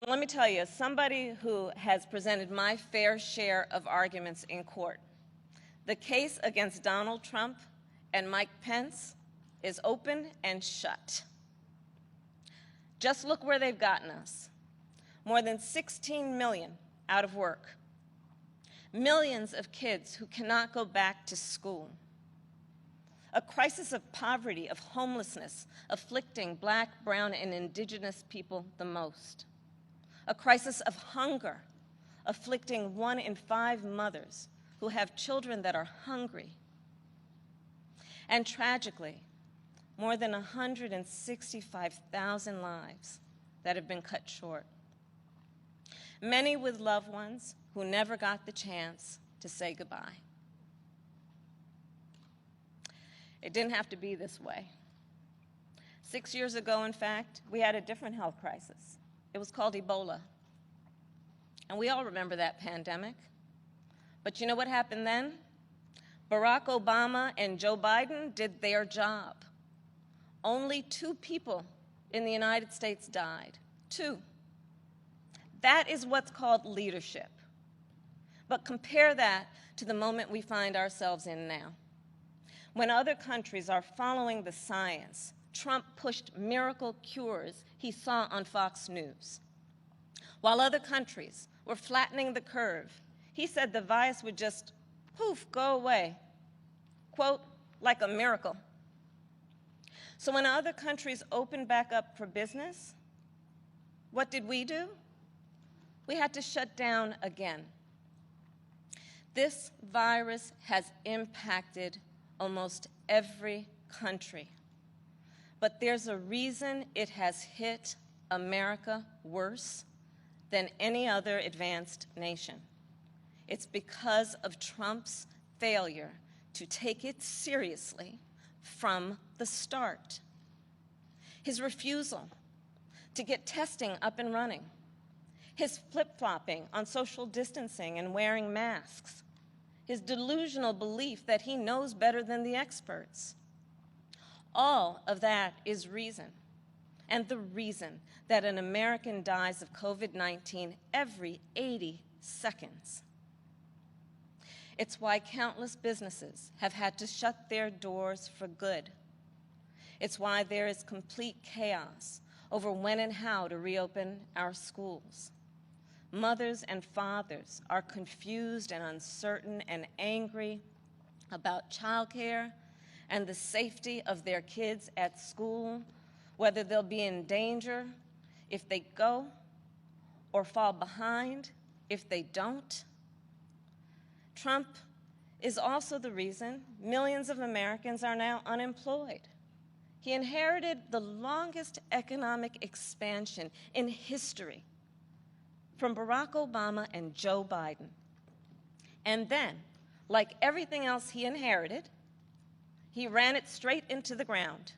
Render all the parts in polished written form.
Let me tell you, as somebody who has presented my fair share of arguments in court, the case against Donald Trump and Mike Pence is open and shut. Just look where they've gotten us. More than 16 million out of work. Millions of kids who cannot go back to school. A crisis of poverty, of homelessness, afflicting Black, brown, and indigenous people the most. A crisis of hunger, afflicting 1 in 5 mothers who have children that are hungry. And tragically, more than 165,000 lives that have been cut short. Many with loved ones who never got the chance to say goodbye. It didn't have to be this way. 6 years ago, in fact, we had a different health crisis. It was called Ebola. And we all remember that pandemic. But you know what happened then? Barack Obama and Joe Biden did their job. Only 2 people in the United States died. 2. That is what's called leadership. But compare that to the moment we find ourselves in now. When other countries are following the science, Trump pushed miracle cures he saw on Fox News. While other countries were flattening the curve, he said the virus would just, poof, go away. Quote, like a miracle. So when other countries opened back up for business, what did we do? We had to shut down again. This virus has impacted almost every country. But there's a reason it has hit America worse than any other advanced nation. It's because of Trump's failure to take it seriously from the start. His refusal to get testing up and running. His flip-flopping on social distancing and wearing masks. His delusional belief that he knows better than the experts. All of that is reason, and the reason that an American dies of COVID-19 every 80 seconds. It's why countless businesses have had to shut their doors for good. It's why there is complete chaos over when and how to reopen our schools. Mothers and fathers are confused and uncertain and angry about childcare and the safety of their kids at school, whether they'll be in danger if they go or fall behind if they don't. Trump is also the reason millions of Americans are now unemployed. He inherited the longest economic expansion in history from Barack Obama and Joe Biden. And then, like everything else he inherited, he ran it straight into the ground.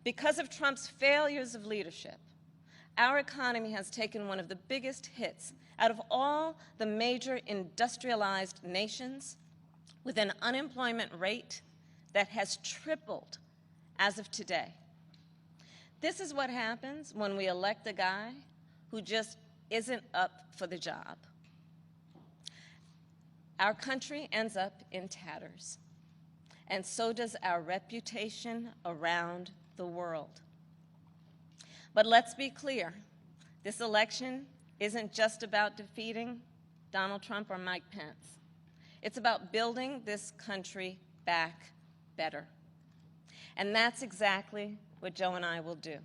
Because of Trump's failures of leadership, our economy has taken one of the biggest hits out of all the major industrialized nations, with an unemployment rate that has tripled as of today. This is what happens when we elect a guy who just isn't up for the job. Our country ends up in tatters, and so does our reputation around the world. But let's be clear, this election isn't just about defeating Donald Trump or Mike Pence. It's about building this country back better. And that's exactly what Joe and I will do.